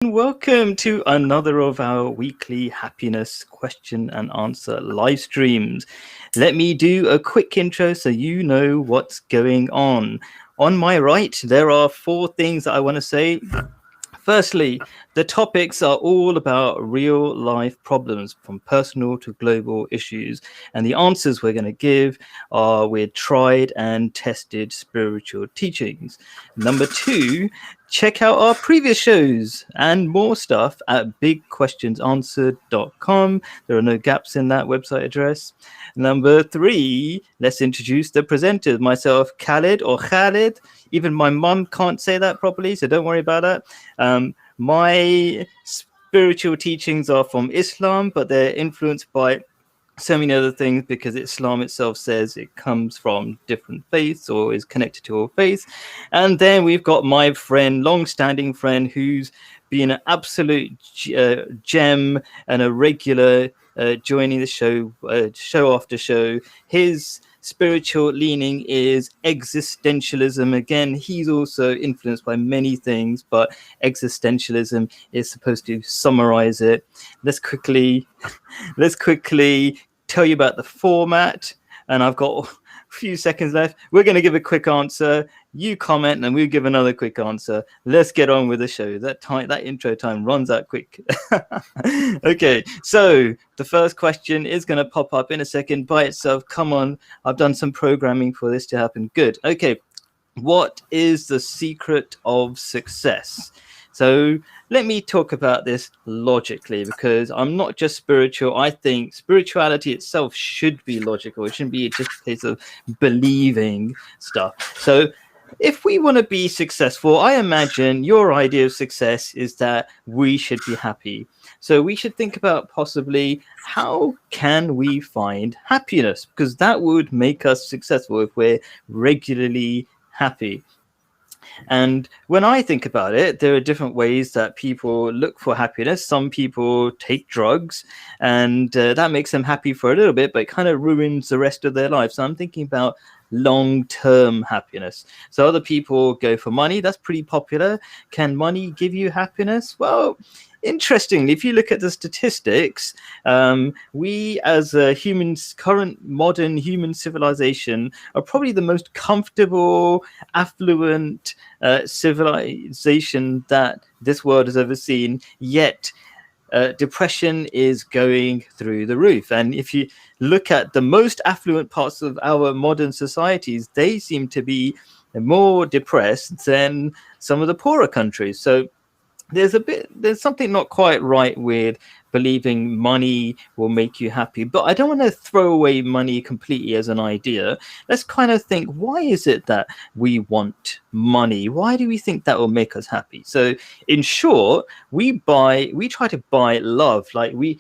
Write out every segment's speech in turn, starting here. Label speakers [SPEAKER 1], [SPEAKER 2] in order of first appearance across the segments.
[SPEAKER 1] Welcome to another of our weekly happiness question and answer live streams. Let me do a quick intro so you know what's going on. On my right, there are 4 things that I want to say. Firstly, the topics are all about real life problems from personal to global issues. And the answers we're going to give are with tried and tested spiritual teachings. Number 2, check out our previous shows and more stuff at bigquestionsanswered.com. There are no gaps in that website address. Number 3, let's introduce the presenters. Myself, Khalid or Khalid. Even my mum can't say that properly, so don't worry about that. My spiritual teachings are from Islam, but they're influenced by so many other things because Islam itself says it comes from different faiths or is connected to all faiths. And then we've got my friend, long-standing friend, who's been an absolute gem and a regular joining the show, show after show. His spiritual leaning is existentialism. Again, he's also influenced by many things, but existentialism is supposed to summarize it. Let's quickly tell you about the format, and I've got a few seconds left. We're going to give a quick answer, you comment, and we'll give another quick answer. Let's get on with the show. That intro time runs out quick. Okay, so the first question is going to pop up in a second by itself. Come on, I've done some programming for this to happen. Good. Okay, what is the secret of success? So let me talk about this logically, because I'm not just spiritual. I think spirituality itself should be logical. It shouldn't be just a case of believing stuff. So if we want to be successful, I imagine your idea of success is that we should be happy. So we should think about possibly how can we find happiness, because that would make us successful if we're regularly happy. And when I think about it, there are different ways that people look for happiness. Some people take drugs, and that makes them happy for a little bit, but it kind of ruins the rest of their life. So I'm thinking about long-term happiness. So other people go for money. That's pretty popular. Can money give you happiness? Well, interestingly, if you look at the statistics, we as a current modern human civilization are probably the most comfortable, affluent civilization that this world has ever seen. Yet depression is going through the roof. And if you look at the most affluent parts of our modern societies, they seem to be more depressed than some of the poorer countries. So there's something not quite right with believing money will make you happy. But I don't want to throw away money completely as an idea. Let's kind of think, why is it that we want money? Why do we think that will make us happy? So in short, we try to buy love. Like we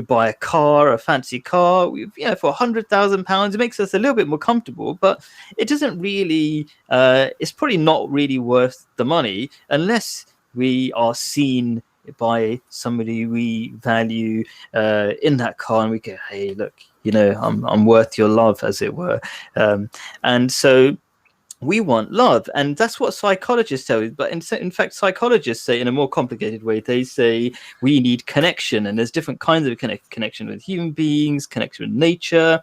[SPEAKER 1] buy a car, a fancy car, for £100,000. It makes us a little bit more comfortable, but it doesn't really, it's probably not really worth the money unless we are seen by somebody we value in that car, and we go, hey, look, I'm worth your love, as it were. And so we want love, and that's what psychologists tell you. But in fact, psychologists say in a more complicated way, they say we need connection, and there's different kinds of connection with human beings, connection with nature.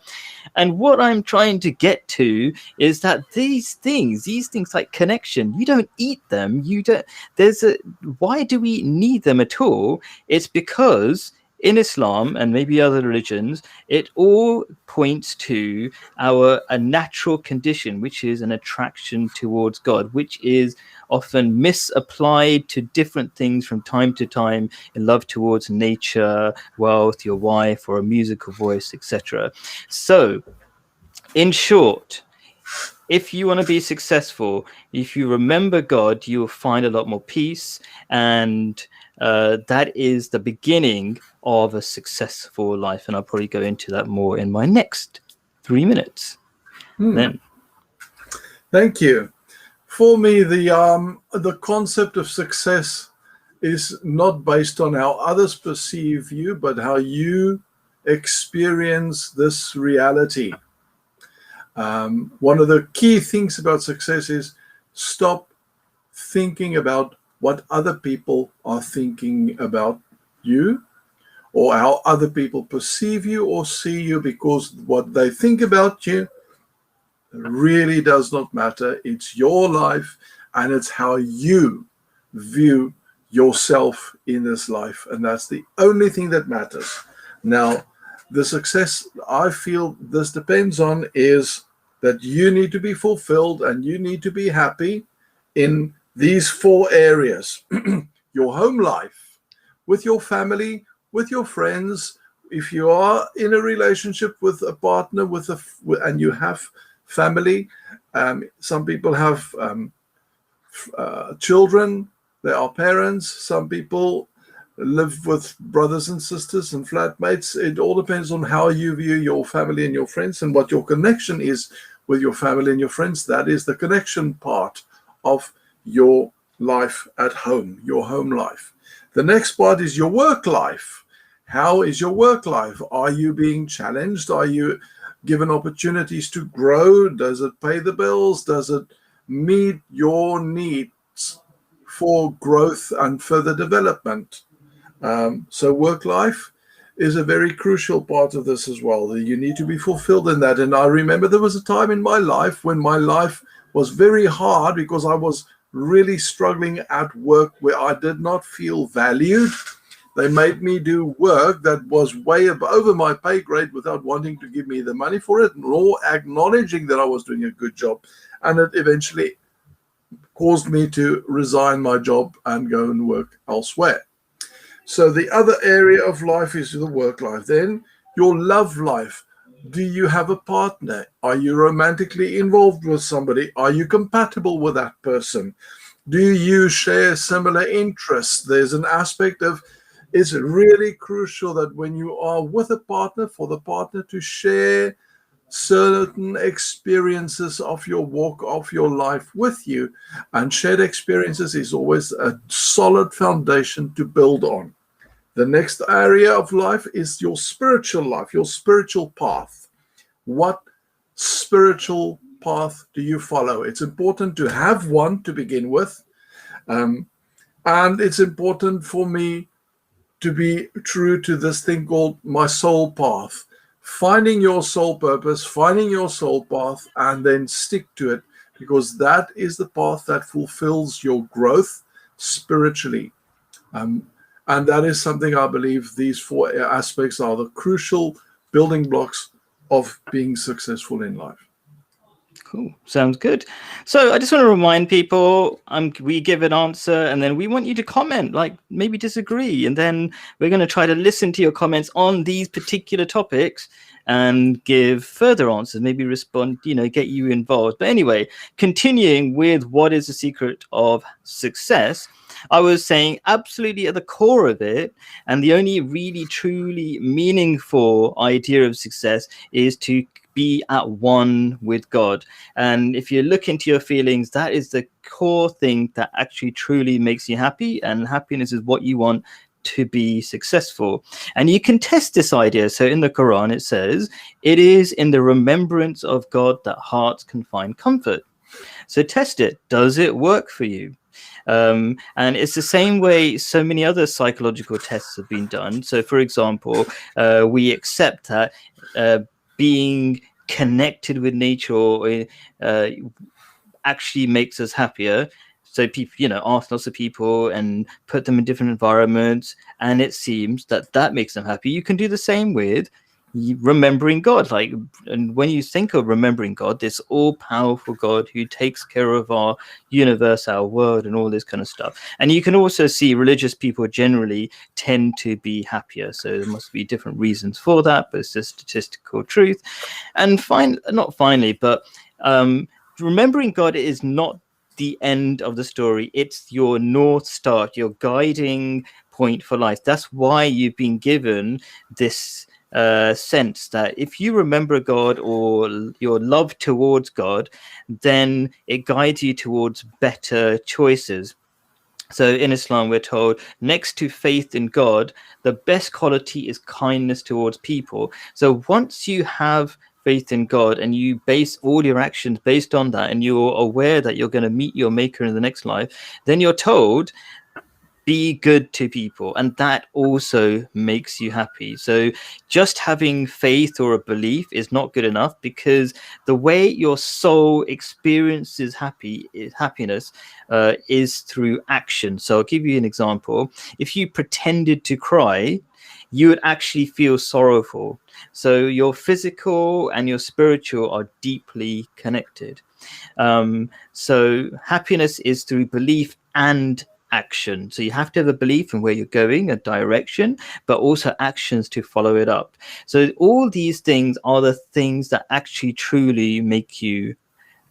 [SPEAKER 1] And what I'm trying to get to is that these things like connection, you don't eat them. Why do we need them at all? It's because in Islam and maybe other religions, it all points to a natural condition, which is an attraction towards God, which is often misapplied to different things from time to time, in love towards nature, wealth, your wife, or a musical voice, etc. So, in short, if you want to be successful, if you remember God, you will find a lot more peace, and that is the beginning of a successful life. And I'll probably go into that more in my next 3 minutes. Then.
[SPEAKER 2] Thank you. For me, the concept of success is not based on how others perceive you, but how you experience this reality. One of the key things about success is stop thinking about what other people are thinking about you, or how other people perceive you or see you, because what they think about you really does not matter. It's your life, and it's how you view yourself in this life, and that's the only thing that matters. Now, the success I feel this depends on is that you need to be fulfilled and you need to be happy in these 4 areas. Your home life, with your family, with your friends. If you are in a relationship with a partner, and you have family, some people have children, they are parents. Some people live with brothers and sisters and flatmates. It all depends on how you view your family and your friends, and what your connection is with your family and your friends. That is the connection part of your life at home, your home life. The next part is your work life. How is your work life? Are you being challenged? Are you given opportunities to grow? Does it pay the bills? Does it meet your needs for growth and further development? So work life is a very crucial part of this as well. You need to be fulfilled in that. And I remember there was a time in my life when my life was very hard, because I was really struggling at work where I did not feel valued. They made me do work that was way over my pay grade without wanting to give me the money for it, nor acknowledging that I was doing a good job. And it eventually caused me to resign my job and go and work elsewhere. So the other area of life is the work life. Then your love life. Do you have a partner? Are you romantically involved with somebody? Are you compatible with that person? Do you share similar interests? There's an aspect of, it's really crucial that when you are with a partner, for the partner to share certain experiences of your walk, of your life with you. And shared experiences is always a solid foundation to build on. The next area of life is your spiritual life, your spiritual path. What spiritual path do you follow? It's important to have one to begin with. And it's important for me to be true to this thing called my soul path. Finding your soul purpose, finding your soul path, and then stick to it, because that is the path that fulfills your growth spiritually. And that is something I believe these 4 aspects are the crucial building blocks of being successful in life.
[SPEAKER 1] Cool. Sounds good. So I just want to remind people, we give an answer and then we want you to comment, like maybe disagree. And then we're going to try to listen to your comments on these particular topics and give further answers, maybe respond, get you involved. But anyway, continuing with what is the secret of success, I was saying absolutely at the core of it, and the only really truly meaningful idea of success is to be at one with God. And if you look into your feelings, that is the core thing that actually truly makes you happy, and happiness is what you want to be successful. And you can test this idea. So in the Quran, it says, it is in the remembrance of God that hearts can find comfort. So test it. Does it work for you? And it's the same way so many other psychological tests have been done. So, for example, we accept that being connected with nature actually makes us happier. So people, ask lots of people and put them in different environments, and it seems that makes them happy. You can do the same with remembering God. And when you think of remembering God, this all-powerful God who takes care of our universe, our world, and all this kind of stuff. And you can also see religious people generally tend to be happier. So there must be different reasons for that, but it's a statistical truth. And remembering God is not the end of the story. It's your North Star, your guiding point for life. That's why you've been given this sense that if you remember God or your love towards God, then it guides you towards better choices. So in Islam, we're told next to faith in God, the best quality is kindness towards people. So once you have faith in God and you base all your actions based on that, and you're aware that you're going to meet your maker in the next life, then you're told be good to people, and that also makes you happy. So just having faith or a belief is not good enough, because the way your soul experiences happiness is through action. So I'll give you an example. If you pretended to cry, you would actually feel sorrowful. So your physical and your spiritual are deeply connected. So happiness is through belief and action. So you have to have a belief in where you're going, a direction, but also actions to follow it up. So all these things are the things that actually truly make you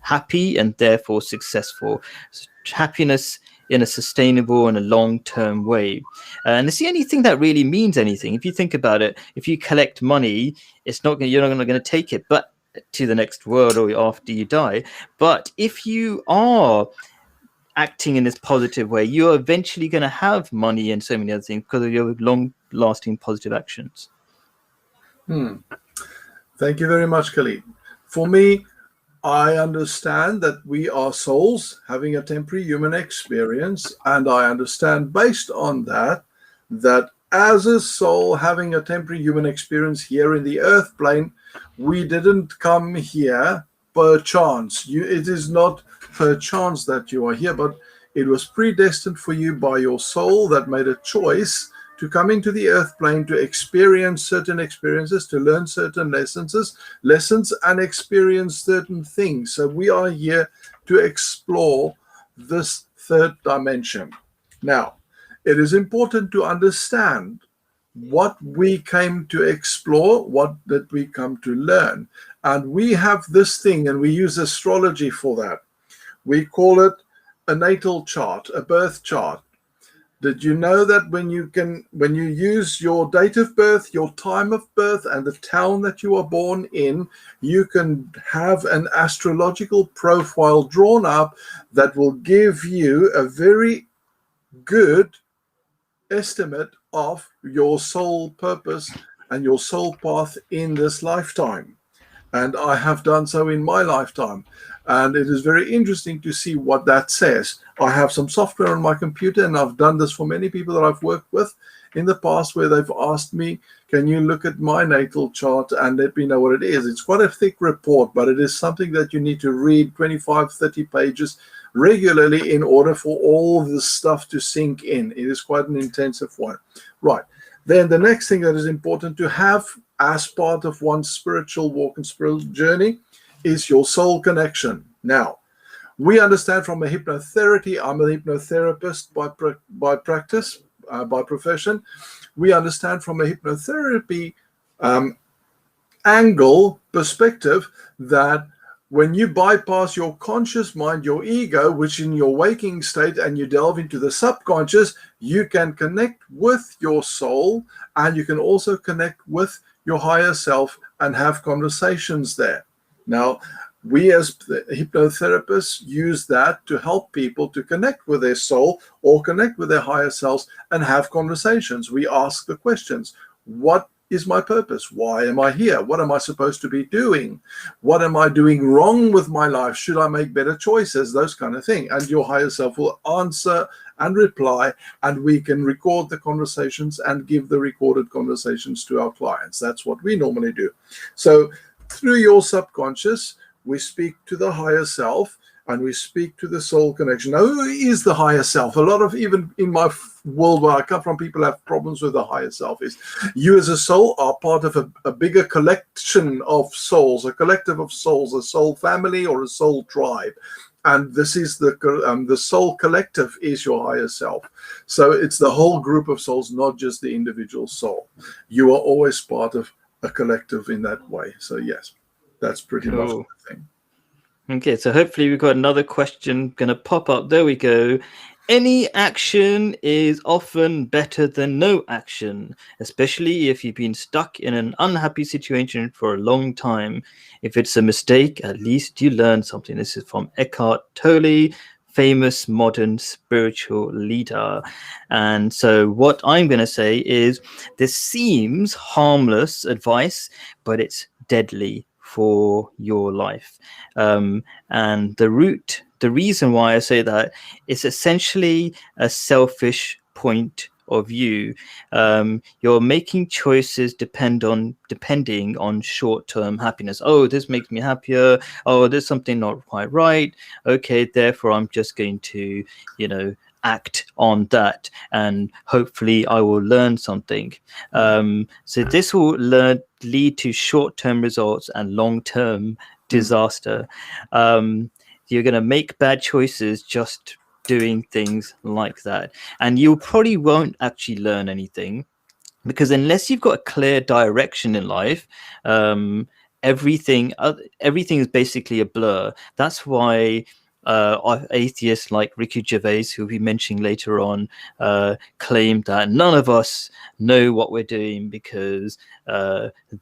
[SPEAKER 1] happy and therefore successful. So happiness in a sustainable and a long-term way. And it's the only thing that really means anything. If you think about it, if you collect money, you're not going to take it but to the next world or after you die. But if you are acting in this positive way, you're eventually going to have money and so many other things because of your long-lasting positive actions.
[SPEAKER 2] Thank you very much, Khalid. For me, I understand that we are souls having a temporary human experience, and I understand based on that, that as a soul having a temporary human experience here in the earth plane, we didn't come here per chance. It is not per chance that you are here, but it was predestined for you by your soul that made a choice to come into the earth plane to experience certain experiences, to learn certain lessons and experience certain things. So we are here to explore this third dimension. Now, it is important to understand what we came to explore, what did we come to learn. And we have this thing, and we use astrology for that. We call it a natal chart, a birth chart. Did you know that when you use your date of birth, your time of birth, and the town that you are born in, you can have an astrological profile drawn up that will give you a very good estimate of your soul purpose and your soul path in this lifetime? And I have done so in my lifetime. And it is very interesting to see what that says. I have some software on my computer, and I've done this for many people that I've worked with in the past, where they've asked me, can you look at my natal chart and let me know what it is? It's quite a thick report, but it is something that you need to read 25, 30 pages regularly in order for all this stuff to sink in. It is quite an intensive one. Right. Then the next thing that is important to have as part of one's spiritual walk and spiritual journey is your soul connection. Now, we understand from a hypnotherapy, I'm a hypnotherapist by practice, by profession. We understand from a hypnotherapy angle, perspective, that when you bypass your conscious mind, your ego, which in your waking state, and you delve into the subconscious, you can connect with your soul, and you can also connect with your higher self and have conversations there. Now, we as hypnotherapists use that to help people to connect with their soul or connect with their higher selves and have conversations. We ask the questions. What is my purpose? Why am I here? What am I supposed to be doing? What am I doing wrong with my life? Should I make better choices? Those kind of thing. And your higher self will answer and reply, and we can record the conversations and give the recorded conversations to our clients. That's what we normally do. So through your subconscious, we speak to the higher self, and we speak to the soul connection. Now, who is the higher self? A lot of, even in my world where I come from, people have problems with the higher self. Is you as a soul are part of a bigger collection of souls, a collective of souls, a soul family or a soul tribe. And this is the soul collective is your higher self. So it's the whole group of souls, not just the individual soul. You are always part of a collective in that way. So yes, that's pretty much the thing.
[SPEAKER 1] Okay, so hopefully we've got another question going to pop up. There we go. Any action is often better than no action, especially if you've been stuck in an unhappy situation for a long time. If it's a mistake, at least you learn something. This is from Eckhart Tolle, famous modern spiritual leader. And so what I'm going to say is, this seems harmless advice, but it's deadly for your life. And the reason why I say that is essentially a selfish point of view. You're making choices depending on short-term happiness. Oh, this makes me happier. Oh, there's something not quite right. Okay, therefore I'm just going to, act on that, and hopefully I will learn something. So this will lead to short-term results and long-term disaster. You're going to make bad choices just doing things like that, and you probably won't actually learn anything, because unless you've got a clear direction in life, everything is basically a blur. That's why atheists like Ricky Gervais, who we'll be mentioning later on, claim that none of us know what we're doing, because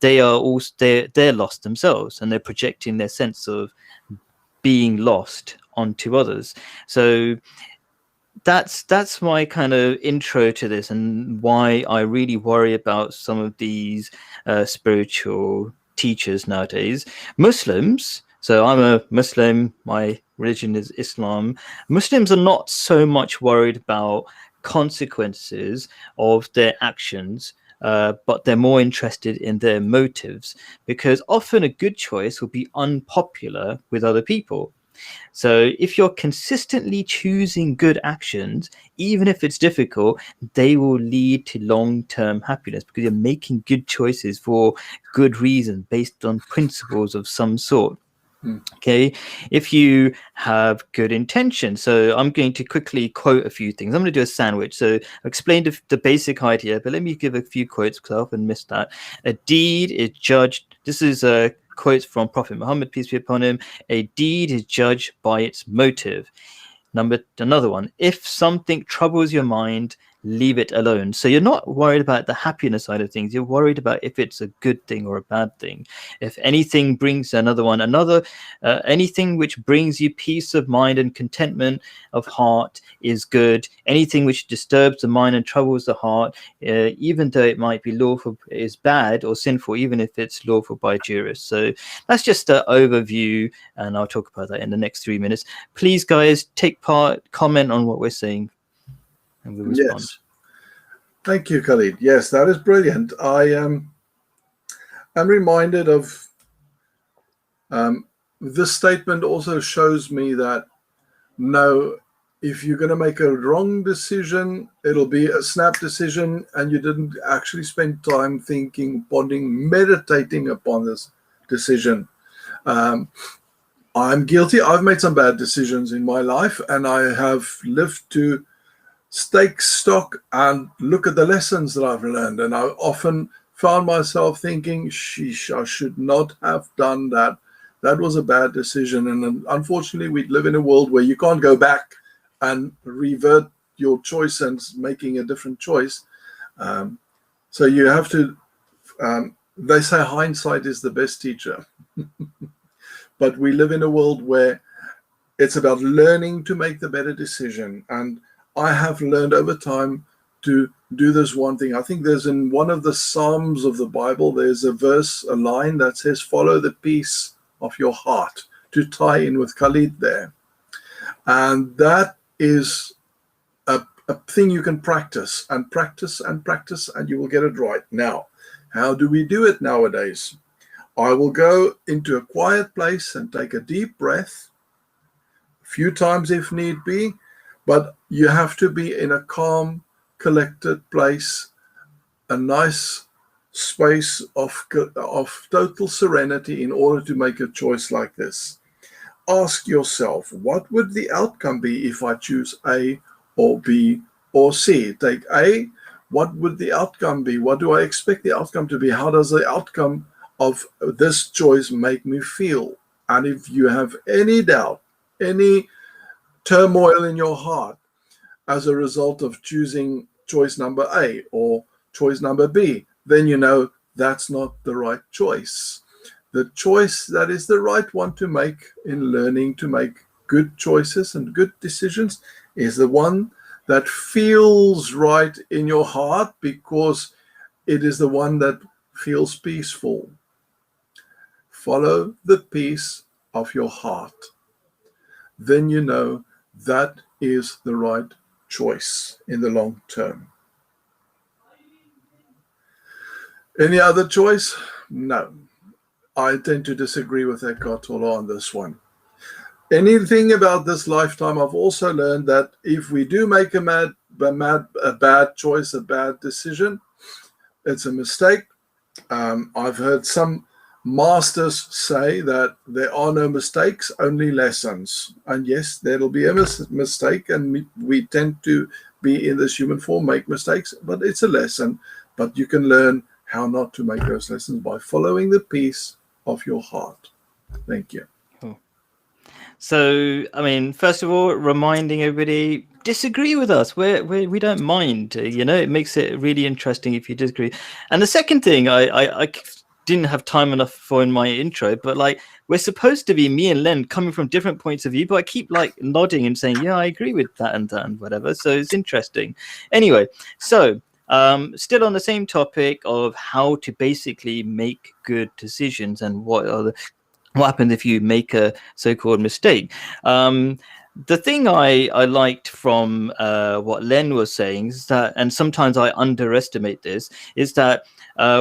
[SPEAKER 1] they're lost themselves, and they're projecting their sense of being lost onto others. So that's my kind of intro to this, and why I really worry about some of these spiritual teachers nowadays. Muslims, so I'm a Muslim, my religion is Islam. Muslims are not so much worried about consequences of their actions, but they're more interested in their motives, because often a good choice will be unpopular with other people. So if you're consistently choosing good actions, even if it's difficult, they will lead to long-term happiness, because you're making good choices for good reasons, based on principles of some sort. Okay, if you have good intention. So I'm going to quickly quote a few things. I'm going to do a sandwich. So I've explained the basic idea, but let me give a few quotes, because I often miss that. A deed is judged. This is a quote from Prophet Muhammad, peace be upon him. A deed is judged by its motive. Another one, if something troubles your mind, leave it alone. So you're not worried about the happiness side of things, you're worried about if it's a good thing or a bad thing. If anything brings anything which brings you peace of mind and contentment of heart is good. Anything which disturbs the mind and troubles the heart, even though it might be lawful, is bad or sinful, even if it's lawful by jurists. So that's just an overview, and I'll talk about that in the next 3 minutes. Please, guys, take part, comment on what we're saying, and we'll respond.
[SPEAKER 2] Yes. Thank you, Khalid. Yes, that is brilliant. I am reminded of this statement also shows me that, no, if you're going to make a wrong decision, it'll be a snap decision, and you didn't actually spend time thinking, pondering, meditating upon this decision. I'm guilty. I've made some bad decisions in my life, and I have lived to take stock and look at the lessons that I've learned. And I often found myself thinking, sheesh, I should not have done that. That was a bad decision. And unfortunately, we live in a world where you can't go back and revert your choice and making a different choice. So you have to, they say hindsight is the best teacher. But we live in a world where it's about learning to make the better decision. And I have learned over time to do this one thing. I think there's in one of the Psalms of the Bible, there's a verse, a line that says, follow the peace of your heart, to tie in with Khalid there. And that is a thing you can practice and practice and practice, and you will get it right. Now, how do we do it nowadays? I will go into a quiet place and take a deep breath, a few times if need be, but you have to be in a calm, collected place, a nice space of total serenity in order to make a choice like this. Ask yourself, what would the outcome be if I choose A or B or C? Take A, what would the outcome be? What do I expect the outcome to be? How does the outcome of this choice make me feel? And if you have any doubt, any turmoil in your heart as a result of choosing choice number A or choice number B, then you know that's not the right choice. The choice that is the right one to make in learning to make good choices and good decisions is the one that feels right in your heart, because it is the one that feels peaceful. Follow the peace of your heart. Then you know that is the right choice in the long term. Any other choice? No. I tend to disagree with Eckhart Tolle on this one. Anything about this lifetime, I've also learned that if we do make a bad choice, a bad decision, it's a mistake. I've heard some masters say that there are no mistakes, only lessons. And yes, there'll be a mistake, and we tend to be in this human form, make mistakes, but it's a lesson. But you can learn how not to make those lessons by following the peace of your heart. Thank you.
[SPEAKER 1] Cool. So, I mean, first of all, reminding everybody, disagree with us. We don't mind. It makes it really interesting if you disagree. And the second thing, I didn't have time enough for in my intro, but like, we're supposed to be, me and Len, coming from different points of view, but I keep like nodding and saying, yeah, I agree with that and whatever. So it's interesting. Anyway, so still on the same topic of how to basically make good decisions and what happens if you make a so-called mistake. The thing I liked from what Len was saying is that, and sometimes I underestimate this, is that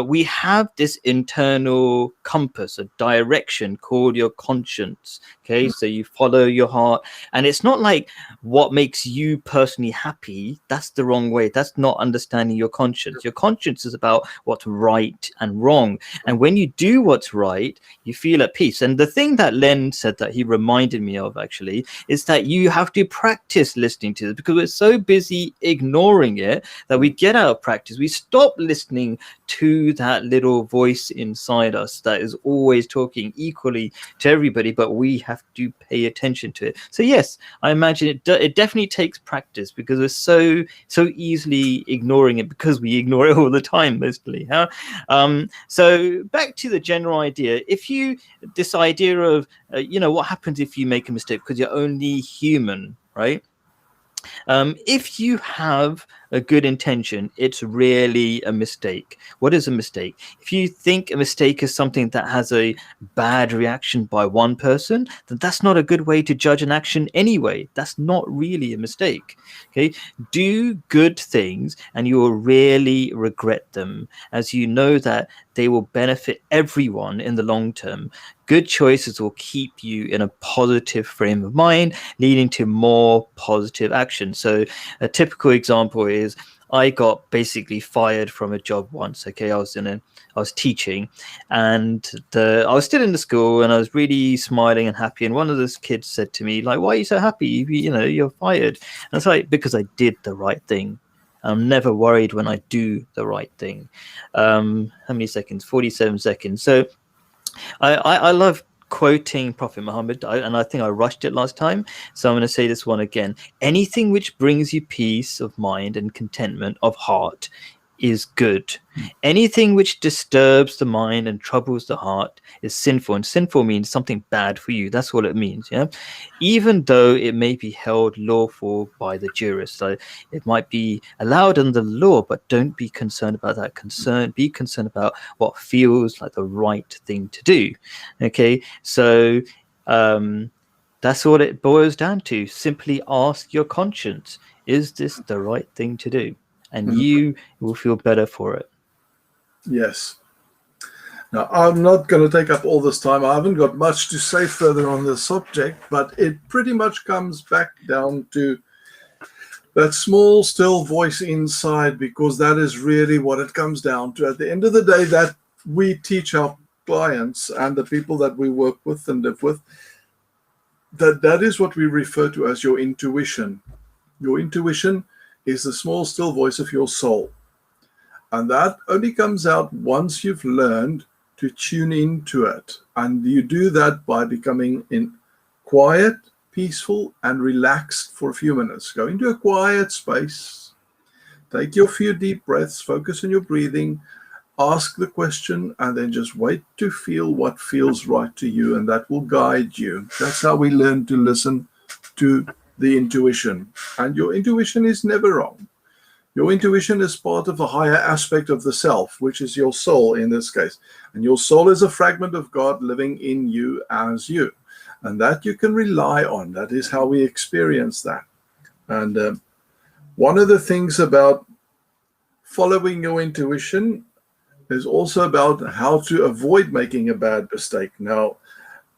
[SPEAKER 1] we have this internal compass, a direction called your conscience. Okay, so you follow your heart, and it's not like what makes you personally happy. That's the wrong way. That's not understanding your conscience. Your conscience is about what's right and wrong. And when you do what's right, you feel at peace. And the thing that Len said that he reminded me of actually is that you have to practice listening to it, because we're so busy ignoring it that we get out of practice. We stop listening to that little voice inside us that is always talking equally to everybody, but we have to pay attention to it. So yes, I imagine it definitely takes practice, because we're so easily ignoring it, because we ignore it all the time mostly. So back to the general idea. If you, this idea of what happens if you make a mistake, because you're only human, right? If you have a good intention, it's really a mistake. What is a mistake? If you think a mistake is something that has a bad reaction by one person, then that's not a good way to judge an action anyway. That's not really a mistake. Okay, do good things and you will rarely regret them, as you know that they will benefit everyone in the long term. Good choices will keep you in a positive frame of mind, leading to more positive action. So a typical example is I got basically fired from a job once. Okay, I was teaching, and I was still in the school, and I was really smiling and happy. And one of those kids said to me, like, "Why are you so happy? You're fired." And I was like, "Because I did the right thing. I'm never worried when I do the right thing." How many seconds? 47 seconds. So I love quoting Prophet Muhammad, and I think I rushed it last time, so I'm going to say this one again. Anything which brings you peace of mind and contentment of heart is good. Anything which disturbs the mind and troubles the heart is sinful. And sinful means something bad for you. That's what it means. Yeah. Even though it may be held lawful by the jurist. So it might be allowed under the law, but don't be concerned about that. Be concerned about what feels like the right thing to do. Okay. So that's what it boils down to. Simply ask your conscience, is this the right thing to do? And you will feel better for it.
[SPEAKER 2] Yes. Now, I'm not going to take up all this time. I haven't got much to say further on this subject, but it pretty much comes back down to that small, still voice inside, because that is really what it comes down to. At the end of the day, that we teach our clients and the people that we work with and live with, that is what we refer to as your intuition. Your intuition is the small, still voice of your soul. And that only comes out once you've learned to tune into it. And you do that by becoming quiet, peaceful, and relaxed for a few minutes. Go into a quiet space, take your few deep breaths, focus on your breathing, ask the question, and then just wait to feel what feels right to you, and that will guide you. That's how we learn to listen to the intuition. And your intuition is never wrong. Your intuition is part of a higher aspect of the self, which is your soul in this case. And your soul is a fragment of God living in you as you. And that you can rely on. That is how we experience that. And One of the things about following your intuition is also about how to avoid making a bad mistake. Now,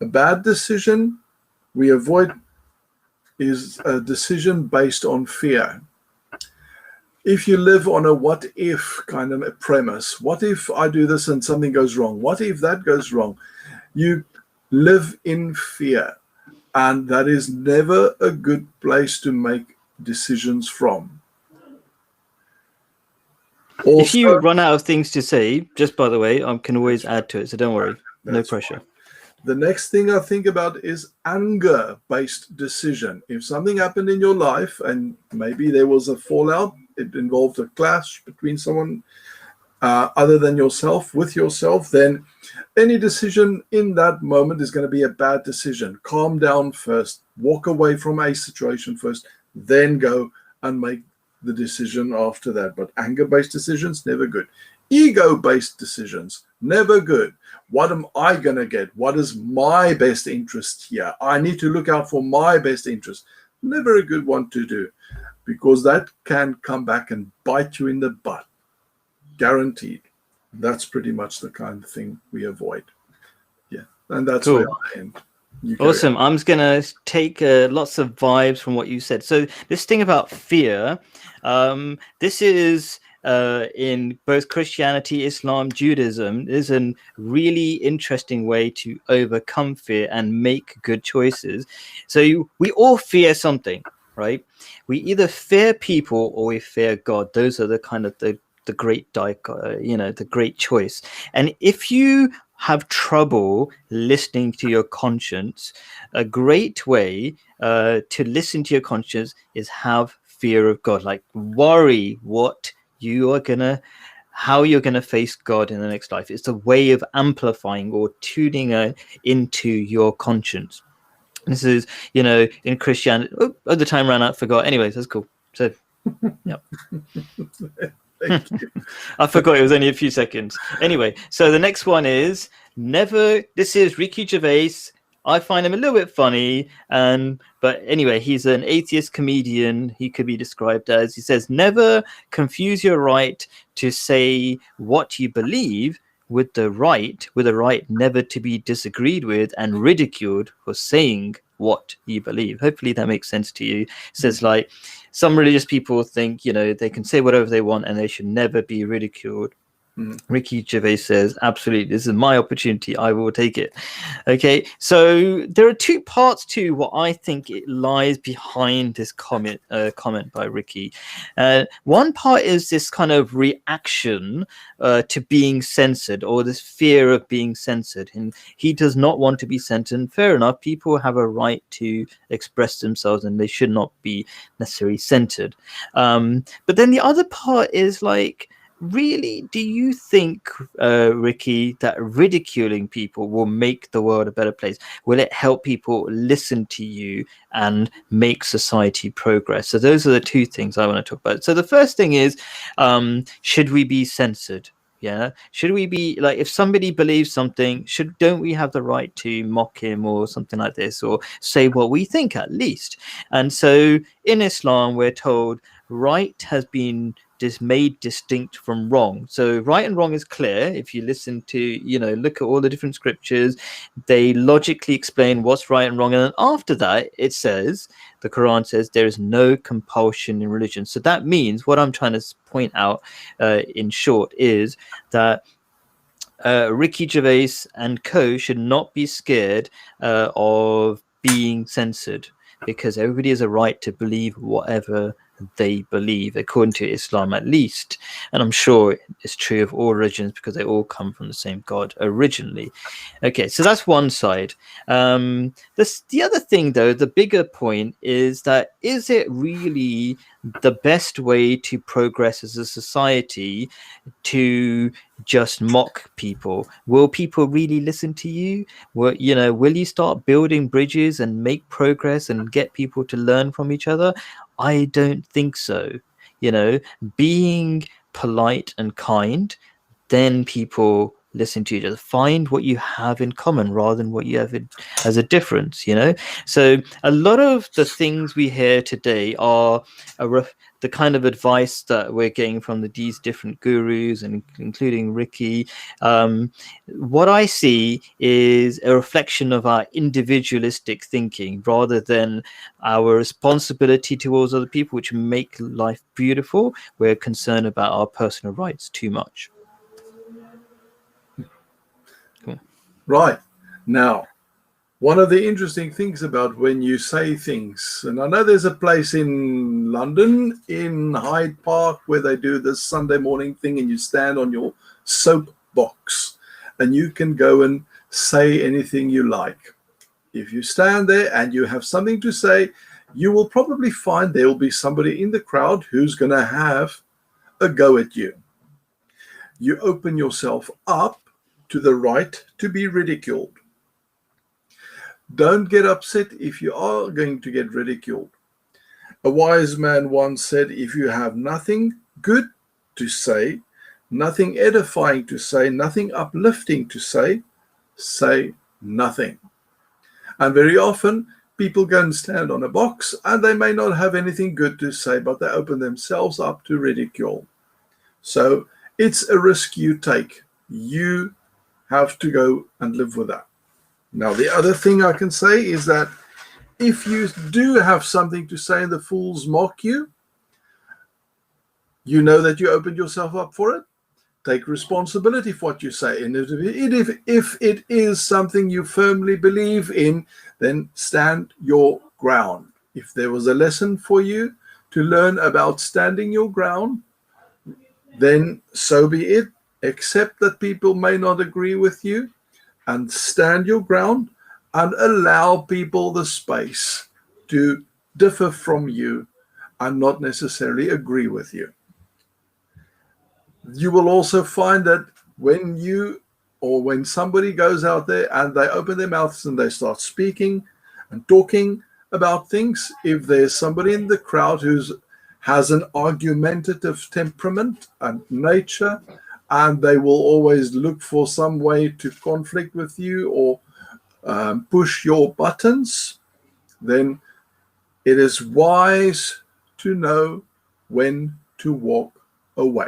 [SPEAKER 2] a bad decision we avoid is a decision based on fear. If you live on a what if kind of a premise, what if I do this and something goes wrong? What if that goes wrong? You live in fear, and that is never a good place to make decisions from. Also,
[SPEAKER 1] if you run out of things to say, just by the way, I can always add to it, so don't worry. No pressure.
[SPEAKER 2] Fine. The next thing I think about is anger-based decision. If something happened in your life and maybe there was a fallout, it involved a clash between someone other than yourself, with yourself, then any decision in that moment is going to be a bad decision. Calm down first, walk away from a situation first, then go and make the decision after that. But anger-based decisions, never good. Ego-based decisions, never good. What am I going to get? What is my best interest here? I need to look out for my best interest. Never a good one to do, because that can come back and bite you in the butt. Guaranteed. That's pretty much the kind of thing we avoid. Yeah, and that's
[SPEAKER 1] cool.
[SPEAKER 2] Where I end.
[SPEAKER 1] Awesome. I'm just going to take lots of vibes from what you said. So this thing about fear, this is in both Christianity, Islam, Judaism, is a really interesting way to overcome fear and make good choices. So we all fear something, right? We either fear people or we fear God. Those are the kind of the great the great choice. And if you have trouble listening to your conscience, a great way to listen to your conscience is have fear of God. Like, worry how you're gonna face God in the next life. It's a way of amplifying or tuning into your conscience. This is, in Christianity. Oh, the time ran out. Forgot. Anyways, that's cool. So, yeah.
[SPEAKER 2] Thank you.
[SPEAKER 1] I forgot it was only a few seconds. Anyway, so the next one is this is Ricky Gervais. I find him a little bit funny, but anyway, he's an atheist comedian. He could be described as, he says, never confuse your right to say what you believe with the right never to be disagreed with and ridiculed for saying what you believe. Hopefully that makes sense to you. It says, like, some religious people think, they can say whatever they want and they should never be ridiculed. Ricky Gervais says, absolutely, this is my opportunity. I will take it. Okay, so there are two parts to what I think it lies behind this comment by Ricky. One part is this kind of reaction to being censored, or this fear of being censored. And he does not want to be censored. Fair enough. People have a right to express themselves and they should not be necessarily censored. But then the other part is like, really, do you think, Ricky, that ridiculing people will make the world a better place? Will it help people listen to you and make society progress? So those are the two things I want to talk about. So the first thing is, should we be censored? Yeah, should we be, like, if somebody believes something, don't we have the right to mock him or something like this, or say what we think at least? And so in Islam, we're told right has been made distinct from wrong. So right and wrong is clear. If you listen to, look at all the different scriptures, they logically explain what's right and wrong. And then after that, it says, the Quran says, there is no compulsion in religion. So that means, what I'm trying to point out in short is that Ricky Gervais and co should not be scared of being censored, because everybody has a right to believe whatever they believe, according to Islam at least. And I'm sure it's true of all religions, because they all come from the same God originally. Okay, so that's one side. The other thing, though, the bigger point is that, is it really the best way to progress as a society to just mock people? Will people really listen to you? Will you start building bridges and make progress and get people to learn from each other? I don't think so. Being polite and kind, then people listen to each other. Find what you have in common rather than what you have as a difference, you know? So a lot of the things we hear today are the kind of advice that we're getting from these different gurus, and including Ricky. What I see is a reflection of our individualistic thinking rather than our responsibility towards other people, which make life beautiful. We're concerned about our personal rights too much. Cool.
[SPEAKER 2] Right. Now, one of the interesting things about when you say things, and I know there's a place in London, in Hyde Park, where they do this Sunday morning thing, and you stand on your soapbox and you can go and say anything you like. If you stand there and you have something to say, you will probably find there will be somebody in the crowd who's going to have a go at you. You open yourself up to the right to be ridiculed. Don't get upset if you are going to get ridiculed. A wise man once said, if you have nothing good to say, nothing edifying to say, nothing uplifting to say nothing. And very often, people go and stand on a box and they may not have anything good to say, but they open themselves up to ridicule. So it's a risk you take. You have to go and live with that. Now, the other thing I can say is that if you do have something to say and the fools mock you, you know that you opened yourself up for it. Take responsibility for what you say. And if it is something you firmly believe in, then stand your ground. If there was a lesson for you to learn about standing your ground, then so be it. Accept that people may not agree with you, and stand your ground and allow people the space to differ from you and not necessarily agree with you. You will also find that when somebody goes out there and they open their mouths and they start speaking and talking about things, if there's somebody in the crowd who has an argumentative temperament and nature, and they will always look for some way to conflict with you or push your buttons, then it is wise to know when to walk away.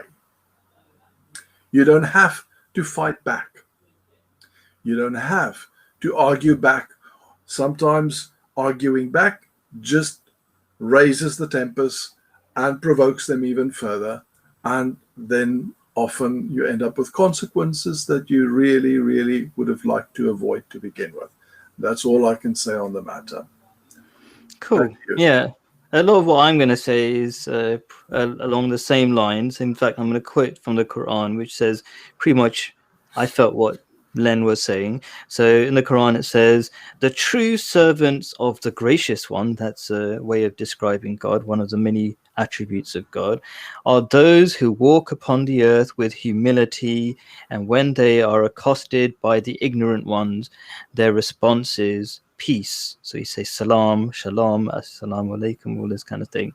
[SPEAKER 2] You don't have to fight back. You don't have to argue back. Sometimes arguing back just raises the tempers and provokes them even further. And then often you end up with consequences that you really, really would have liked to avoid to begin with. That's all I can say on the matter.
[SPEAKER 1] Cool. Yeah. A lot of what I'm going to say is along the same lines. In fact, I'm going to quote from the Quran, which says pretty much, I felt what Len was saying. So in the Quran, it says, the true servants of the gracious one, that's a way of describing God, one of the many attributes of God, are those who walk upon the earth with humility, and when they are accosted by the ignorant ones, their response is peace. So you say salam, shalom, assalamu alaikum, all this kind of thing.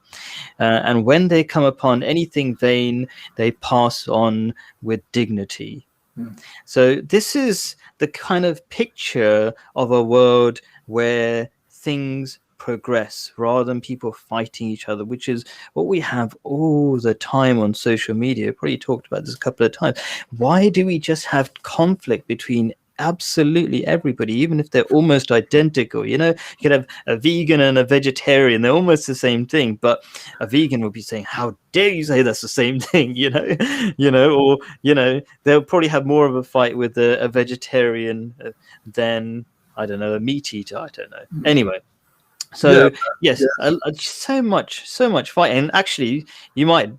[SPEAKER 1] And when they come upon anything vain, they pass on with dignity. So this is the kind of picture of a world where things progress rather than people fighting each other, which is what we have all the time on social media. Probably talked about this a couple of times. Why do we just have conflict between absolutely everybody, even if they're almost identical? You know, you could have a vegan and a vegetarian, they're almost the same thing, but a vegan will be saying, how dare you say that's the same thing, or they'll probably have more of a fight with a vegetarian than, I don't know, a meat eater. I don't know. Anyway, so yes. So much fight. And actually you might,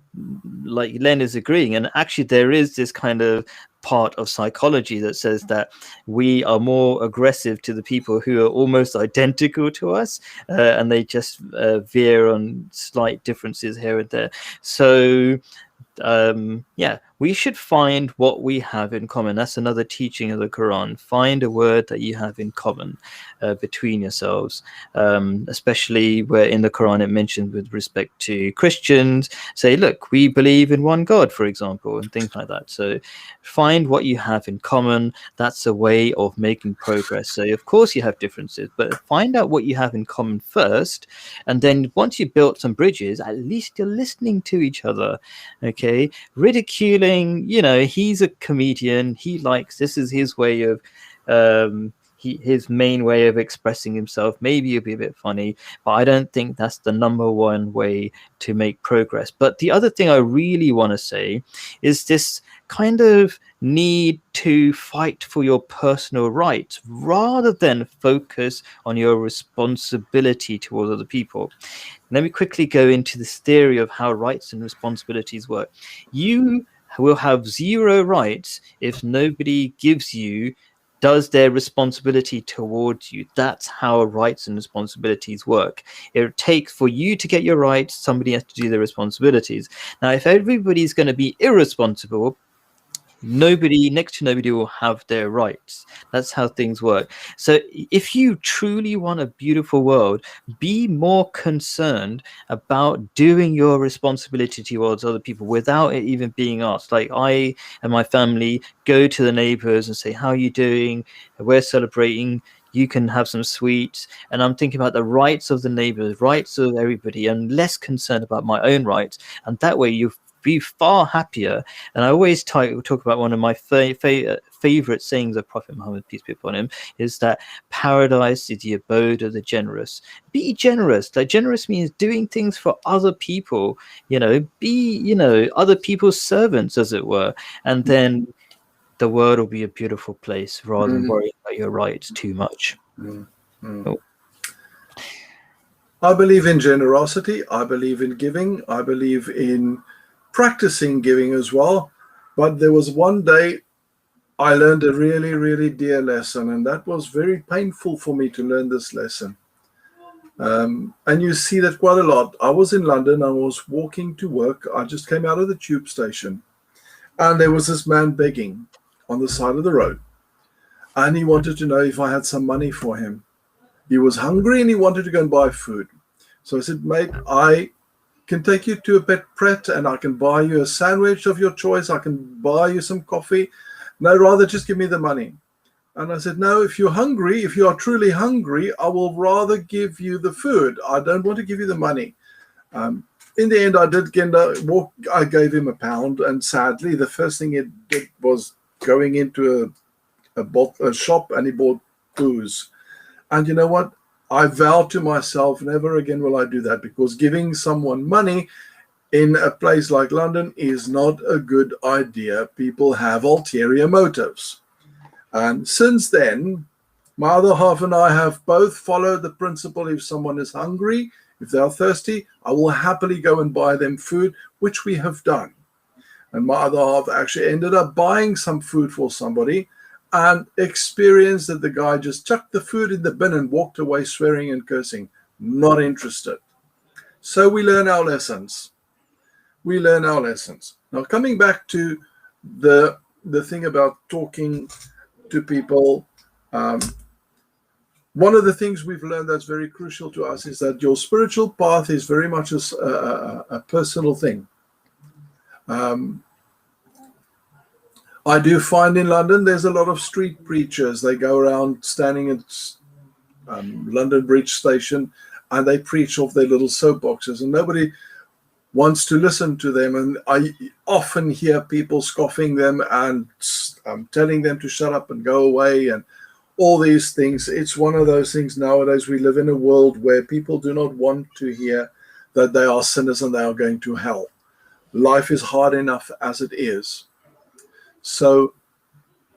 [SPEAKER 1] like Len is agreeing, and actually there is this kind of part of psychology that says that we are more aggressive to the people who are almost identical to us, and they just veer on slight differences here and there. So we should find what we have in common. That's another teaching of the Quran. Find a word that you have in common between yourselves, especially where in the Quran it mentions with respect to Christians, say, look, we believe in one God, for example, and things like that. So find what you have in common. That's a way of making progress. So of course you have differences, but find out what you have in common first, and then once you've built some bridges, at least you're listening to each other. Okay, ridiculing, he's a comedian, he likes, this is his way of his main way of expressing himself. Maybe it'll be a bit funny, but I don't think that's the number one way to make progress. But the other thing I really want to say is this kind of need to fight for your personal rights rather than focus on your responsibility towards other people. Let me quickly go into this theory of how rights and responsibilities work. You will have zero rights if nobody does their responsibility towards you. That's how rights and responsibilities work. It takes, for you to get your rights, somebody has to do their responsibilities. Now, if everybody's going to be irresponsible, next to nobody will have their rights. That's how things work. So if you truly want a beautiful world, be more concerned about doing your responsibility towards other people without it even being asked. Like, I and my family go to the neighbors and say, how are you doing? We're celebrating. You can have some sweets. And I'm thinking about the rights of the neighbors, rights of everybody. I'm less concerned about my own rights. And that way you be far happier. And I always talk about one of my favorite sayings of Prophet Muhammad, peace be upon him, is that paradise is the abode of the generous. Be generous. Like, generous means doing things for other people, be, other people's servants, as it were. And then the world will be a beautiful place rather than worrying about your rights too much. Oh.
[SPEAKER 2] I believe in generosity. I believe in giving. I believe in practicing giving as well. But there was one day I learned a really, really dear lesson, and that was very painful for me to learn this lesson. And you see that quite a lot. I was in London. I was walking to work. I just came out of the tube station, and there was this man begging on the side of the road, and he wanted to know if I had some money for him. He was hungry and he wanted to go and buy food. So I said, mate, I can take you to a pet Pret and I can buy you a sandwich of your choice. I can buy you some coffee. No, rather just give me the money. And I said, no, if you're hungry, if you are truly hungry, I will rather give you the food. I don't want to give you the money. In the end, I did get I gave him £1. And sadly, the first thing he did was going into a shop and he bought booze. And you know what? I vowed to myself, never again will I do that, because giving someone money in a place like London is not a good idea. People have ulterior motives. And since then, my other half and I have both followed the principle: if someone is hungry, if they are thirsty, I will happily go and buy them food, which we have done. And my other half actually ended up buying some food for somebody and experienced that the guy just chucked the food in the bin and walked away swearing and cursing, not interested. So we learn our lessons. We learn our lessons. Now, coming back to the thing about talking to people, one of the things we've learned that's very crucial to us is that your spiritual path is very much a personal thing. I do find in London there's a lot of street preachers. They go around standing at London Bridge Station and they preach off their little soapboxes, and nobody wants to listen to them. And I often hear people scoffing them and telling them to shut up and go away and all these things. It's one of those things nowadays. We live in a world where people do not want to hear that they are sinners and they are going to hell. Life is hard enough as it is. So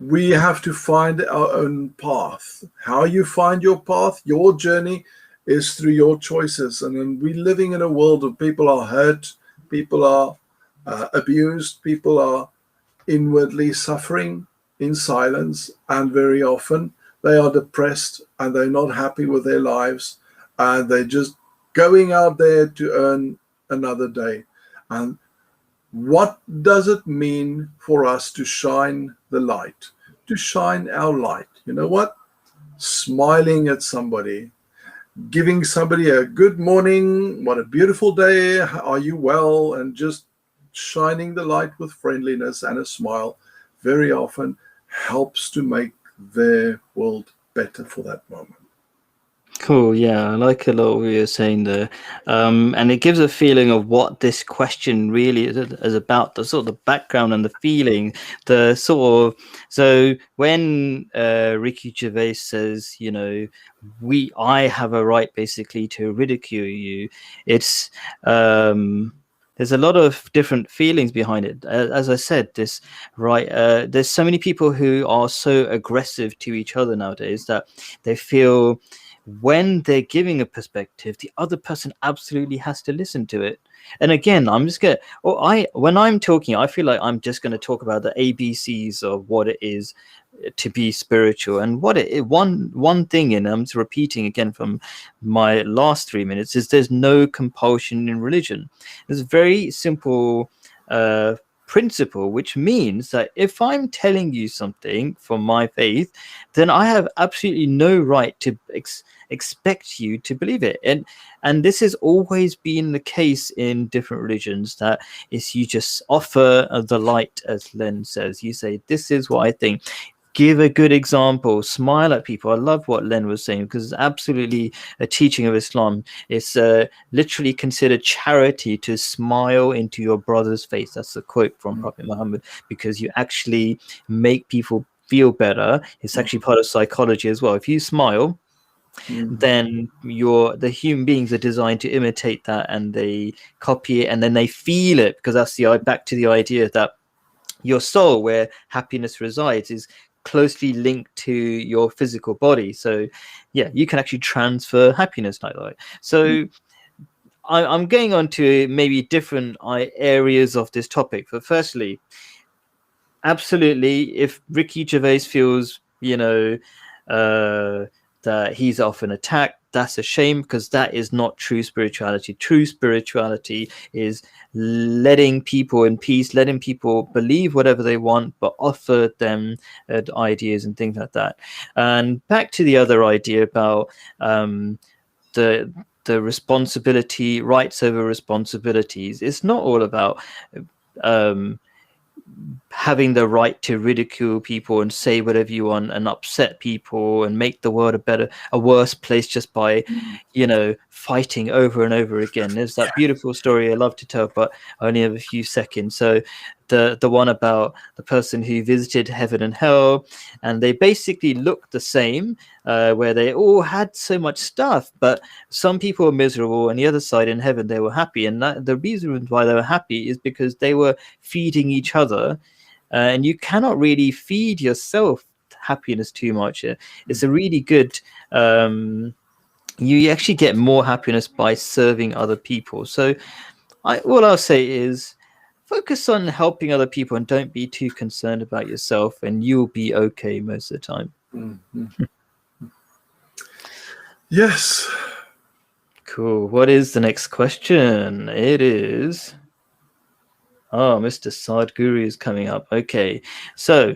[SPEAKER 2] we have to find our own path. How you find your path, your journey, is through your choices. And then we're living in a world of people are hurt, people are abused, people are inwardly suffering in silence, and very often they are depressed and they're not happy with their lives, and they're just going out there to earn another day. And What does it mean for us to shine the light, to shine our light? You know what? Smiling at somebody, giving somebody a good morning, what a beautiful day, are you well, and just shining the light with friendliness and a smile very often helps to make their world better for that moment.
[SPEAKER 1] Cool. Yeah, I like a lot what you're saying there, and it gives a feeling of what this question really is about. The sort of the background and the feeling, the sort of. So when Ricky Gervais says, you know, I have a right basically to ridicule you, it's there's a lot of different feelings behind it. As I said, there's so many people who are so aggressive to each other nowadays that they feel when they're giving a perspective, the other person absolutely has to listen to it. And again, when I'm talking, I feel like I'm just going to talk about the ABCs of what it is to be spiritual, and what it is. One thing, and I'm just repeating again from my last 3 minutes, is there's no compulsion in religion. There's a very simple principle, which means that if I'm telling you something from my faith, then I have absolutely no right to expect you to believe it. And this has always been the case in different religions, that is, you just offer the light, as Len says. You say, this is what I think. Give a good example, smile at people. I love what Len was saying, because it's absolutely a teaching of Islam. It's literally considered charity to smile into your brother's face. That's a quote from Prophet Muhammad, because you actually make people feel better. It's actually part of psychology as well. If you smile, then the human beings are designed to imitate that, and they copy it, and then they feel it, because that's back to the idea that your soul, where happiness resides, is closely linked to your physical body. So yeah, you can actually transfer happiness like that. So I'm going on to maybe different areas of this topic. But firstly, absolutely, if Ricky Gervais feels, that he's often attacked, that's a shame, because that is not true spirituality. True spirituality is letting people in peace, letting people believe whatever they want, but offer them ideas and things like that. And back to the other idea about the responsibility, rights over responsibilities. It's not all about having the right to ridicule people and say whatever you want and upset people and make the world a worse place just by fighting over and over again. There's that beautiful story I love to tell, but I only have a few seconds. So the one about the person who visited heaven and hell, and they basically looked the same, where they all had so much stuff, but some people were miserable, and the other side in heaven they were happy. And the reason why they were happy is because they were feeding each other, and you cannot really feed yourself happiness too much. It's a really good you actually get more happiness by serving other people. So all I'll say is focus on helping other people and don't be too concerned about yourself, and you'll be okay most of the time.
[SPEAKER 2] Yes.
[SPEAKER 1] Cool. What is the next question? It is... Oh, Mr. Sadhguru is coming up. Okay. So,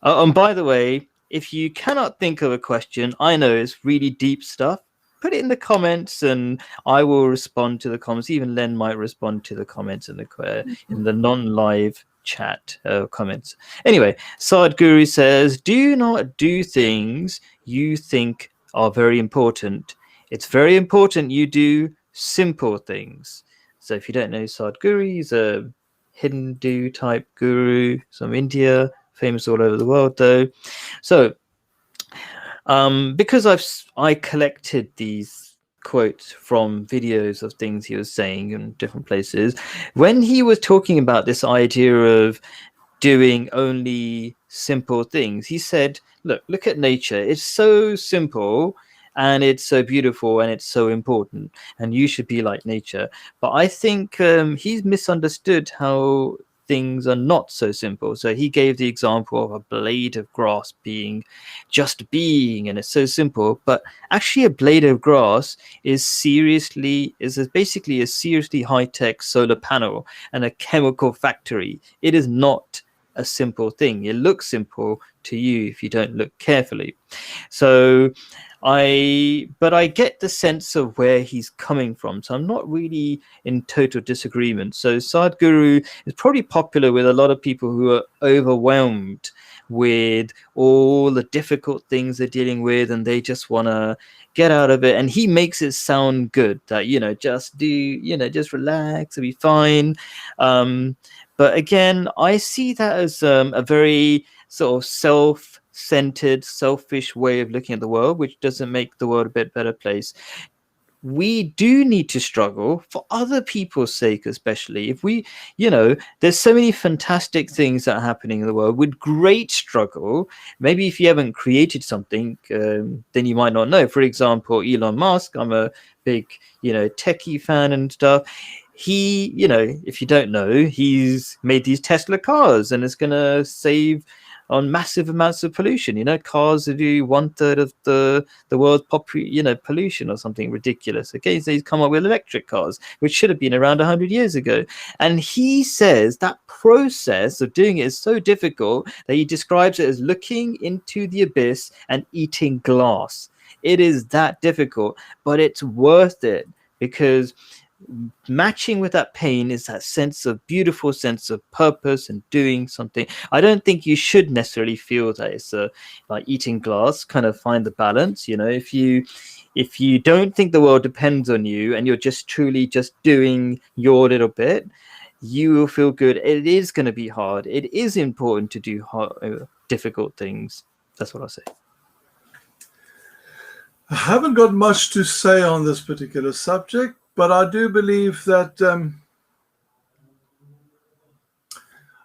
[SPEAKER 1] and by the way, if you cannot think of a question, I know it's really deep stuff, put it in the comments and I will respond to the comments. Even Len might respond to the comments in the non-live chat comments. Anyway, Sadhguru says, do not do things you think are very important. It's very important you do simple things. So if you don't know Sadhguru, he's a Hindu type guru from India, famous all over the world though. So because I collected these quotes from videos of things he was saying in different places, when he was talking about this idea of doing only simple things, he said, look at nature. It's so simple and it's so beautiful and it's so important, and you should be like nature. But I think he's misunderstood how things are not so simple. So he gave the example of a blade of grass being just being, and it's so simple. But actually, a blade of grass is basically a seriously high-tech solar panel and a chemical factory. It is not a simple thing. It looks simple to you if you don't look carefully. So but I get the sense of where he's coming from. So I'm not really in total disagreement. So Sadhguru is probably popular with a lot of people who are overwhelmed with all the difficult things they're dealing with, and they just want to get out of it. And he makes it sound good that, just relax, it'll be fine. But again, I see that as a very sort of self-centered, selfish way of looking at the world, which doesn't make the world a bit better place. We do need to struggle for other people's sake, especially if we, there's so many fantastic things that are happening in the world with great struggle. Maybe if you haven't created something, then you might not know. For example, Elon Musk, I'm a big, techie fan and stuff. He, if you don't know, he's made these Tesla cars, and it's going to save on massive amounts of pollution. Cars do 1/3 of the world's pollution or something ridiculous. Okay, so he's come up with electric cars, which should have been around 100 years ago. And he says that process of doing it is so difficult that he describes it as looking into the abyss and eating glass. It is that difficult, but it's worth it, because matching with that pain is that beautiful sense of purpose and doing something. I don't think you should necessarily feel that it's like eating glass. Kind of find the balance. If you don't think the world depends on you and you're just truly just doing your little bit, you will feel good. It is going to be hard. It is important to do difficult things. That's what I'll say.
[SPEAKER 2] I haven't got much to say on this particular subject, but I do believe that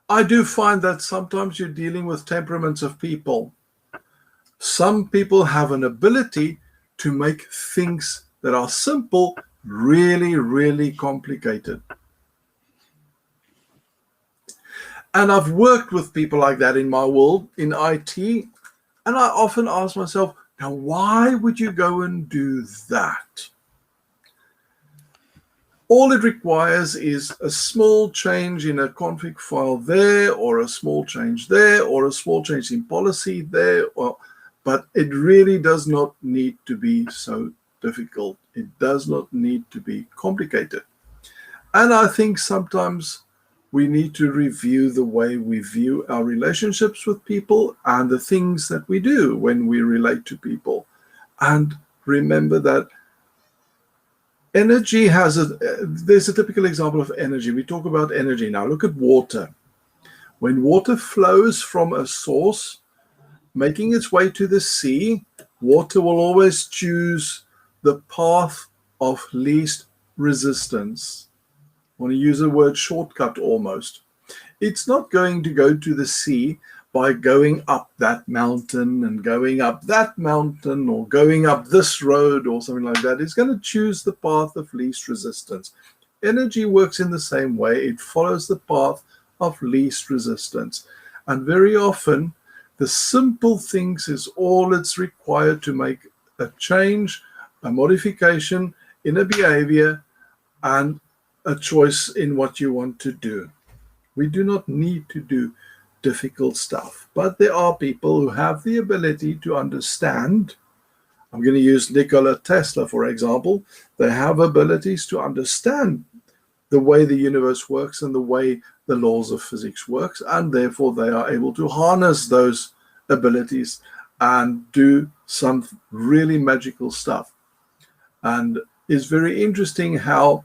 [SPEAKER 2] I do find that sometimes you're dealing with temperaments of people. Some people have an ability to make things that are simple really, really complicated. And I've worked with people like that in my world, in IT, and I often ask myself, now, why would you go and do that? All it requires is a small change in a config file there, or a small change there, or a small change in policy there. But it really does not need to be so difficult. It does not need to be complicated. And I think sometimes we need to review the way we view our relationships with people and the things that we do when we relate to people. And remember that energy there's a typical example of energy. We talk about energy now. Look at water. When water flows from a source, making its way to the sea, water will always choose the path of least resistance. I want to use the word shortcut almost. It's not going to go to the sea by going up that mountain and going up that mountain or going up this road or something like that. It's going to choose the path of least resistance. Energy works in the same way. It follows the path of least resistance. And very often, the simple things is all it's required to make a change, a modification in a behavior, and a choice in what you want to do. We do not need to do difficult stuff, but there are people who have the ability to understand. I'm going to use Nikola Tesla, for example. They have abilities to understand the way the universe works and the way the laws of physics works, and therefore they are able to harness those abilities and do some really magical stuff. And it's very interesting how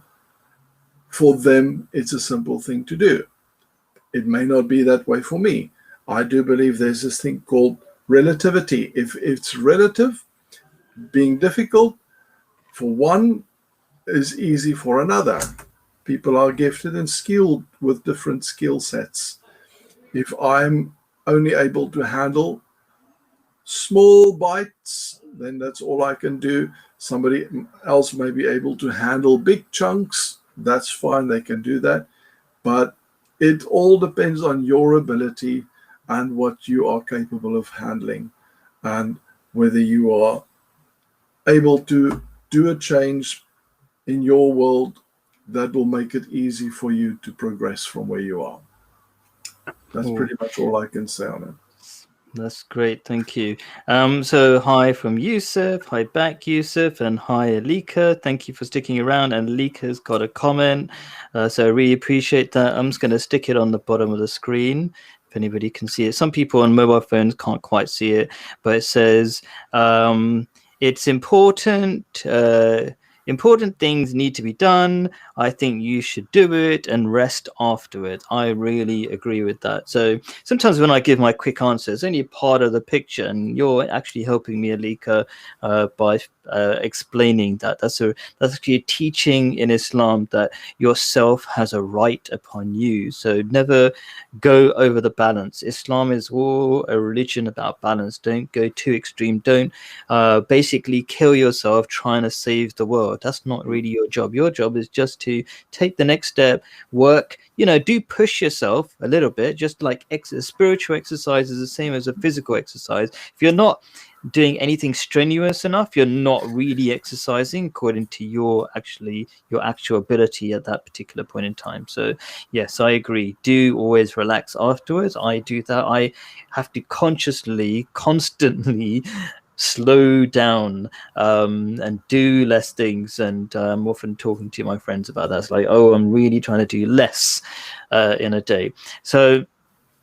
[SPEAKER 2] for them it's a simple thing to do. It may not be that way for me. I do believe there's this thing called relativity. If it's relative, being difficult for one is easy for another. People are gifted and skilled with different skill sets. If I'm only able to handle small bites, then that's all I can do. Somebody else may be able to handle big chunks. That's fine, they can do that. But It all depends on your ability and what you are capable of handling, and whether you are able to do a change in your world that will make it easy for you to progress from where you are. That's
[SPEAKER 1] Cool.
[SPEAKER 2] pretty much all I can say on it.
[SPEAKER 1] That's great, thank you. So hi from Yusuf, hi back Yusuf, and hi Alika. Thank you for sticking around. And Alika's got a comment, so I really appreciate that. I'm just going to stick it on the bottom of the screen if anybody can see it. Some people on mobile phones can't quite see it, but it says it's important. Important things need to be done. I think you should do it and rest afterwards. I really agree with that. So sometimes when I give my quick answer, it's only part of the picture, and you're actually helping me, Alika, by explaining that. That's actually a teaching in Islam that yourself has a right upon you. So never go over the balance. Islam is all a religion about balance. Don't go too extreme. Don't basically kill yourself trying to save the world. That's not really your job. Your job is just to take the next step, work, do push yourself a little bit, just like spiritual exercise is the same as a physical exercise. If you're not doing anything strenuous enough, you're not really exercising according to your actual ability at that particular point in time. So yes, I agree. Do always relax afterwards. I do that. I have to constantly slow down and do less things, and I'm often talking to my friends about that. It's like, oh, I'm really trying to do less in a day. So,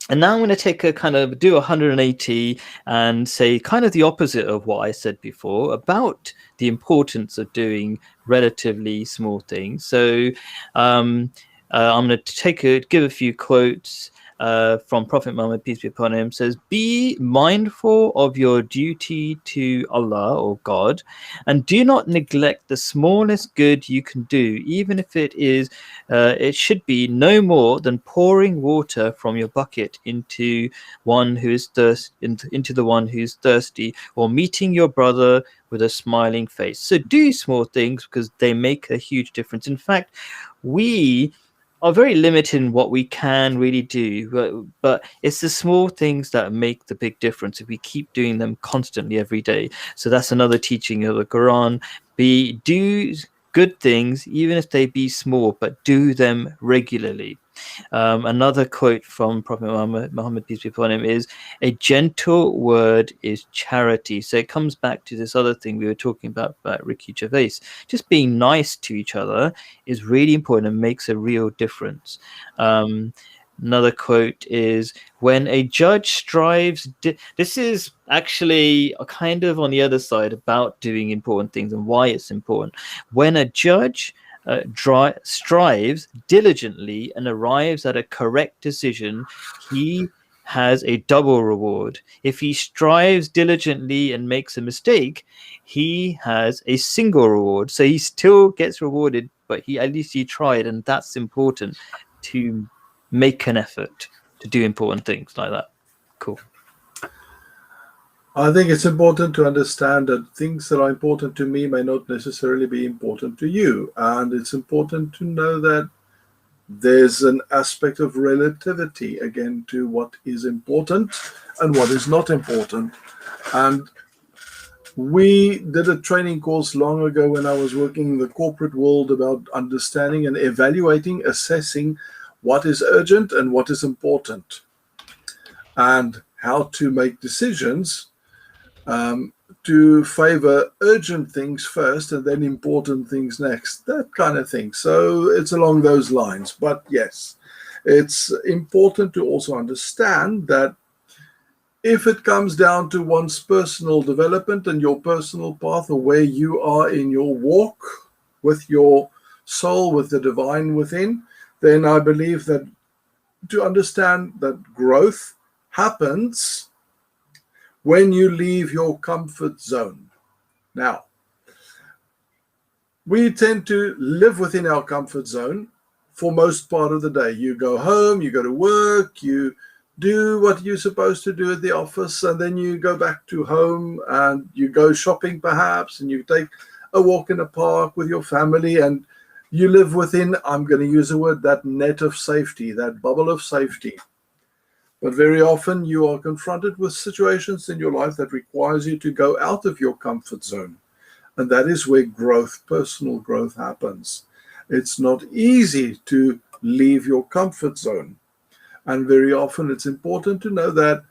[SPEAKER 1] and now I'm going to take a kind of do 180 and say kind of the opposite of what I said before about the importance of doing relatively small things. So I'm going to give a few quotes from Prophet Muhammad, peace be upon him. Says, be mindful of your duty to Allah or God, and do not neglect the smallest good you can do, even if it should be no more than pouring water from your bucket into one who is into the one who's thirsty, or meeting your brother with a smiling face. So do small things because they make a huge difference. In fact, we are very limited in what we can really do, but it's the small things that make the big difference if we keep doing them constantly every day. So that's another teaching of the Quran. Do good things, even if they be small, but do them regularly. Another quote from Prophet Muhammad, peace be upon him, is, a gentle word is charity. So it comes back to this other thing we were talking about Ricky Gervais. Just being nice to each other is really important and makes a real difference. Another quote is, when a judge strives, this is actually kind of on the other side about doing important things and why it's important. When a judge strives diligently and arrives at a correct decision, he has a double reward. If he strives diligently and makes a mistake, he has a single reward. So he still gets rewarded, but at least he tried, and that's important, to make an effort to do important things like that. Cool.
[SPEAKER 2] I think it's important to understand that things that are important to me may not necessarily be important to you. And it's important to know that there's an aspect of relativity, again, to what is important and what is not important. And we did a training course long ago when I was working in the corporate world about understanding and evaluating, assessing what is urgent and what is important, and how to make decisions to favor urgent things first and then important things next, that kind of thing. So it's along those lines. But yes, it's important to also understand that if it comes down to one's personal development and your personal path, or where you are in your walk with your soul, with the divine within, then I believe that to understand that growth happens when you leave your comfort zone. Now, we tend to live within our comfort zone for most part of the day. You go home, you go to work, you do what you're supposed to do at the office, and then you go back to home and you go shopping perhaps, and you take a walk in a park with your family, and You live within, I'm going to use a word, that net of safety, that bubble of safety. But very often you are confronted with situations in your life that requires you to go out of your comfort zone. And that is where growth, personal growth happens. It's not easy to leave your comfort zone. And very often it's important to know that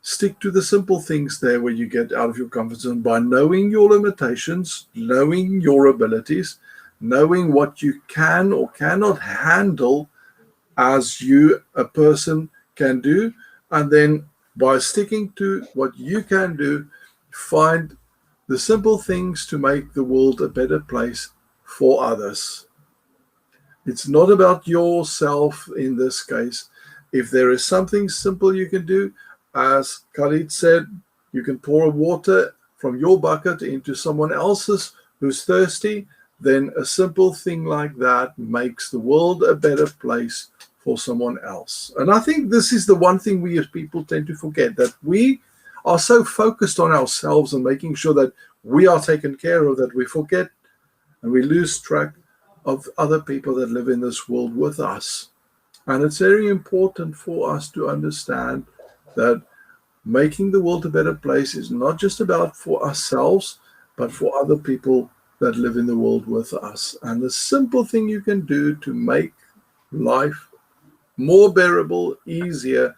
[SPEAKER 2] stick to the simple things there where you get out of your comfort zone by knowing your limitations, knowing your abilities, knowing what you can or cannot handle as you, a person, can do. And then by sticking to what you can do, find the simple things to make the world a better place for others. It's not about yourself in this case. If there is something simple you can do, as Khalid said, you can pour water from your bucket into someone else's who's thirsty, then a simple thing like that makes the world a better place for someone else. And I think this is the one thing we as people tend to forget, that we are so focused on ourselves and making sure that we are taken care of that we forget and we lose track of other people that live in this world with us. And it's very important for us to understand that making the world a better place is not just about for ourselves, but for other people that live in the world with us. And the simple thing you can do to make life more bearable, easier,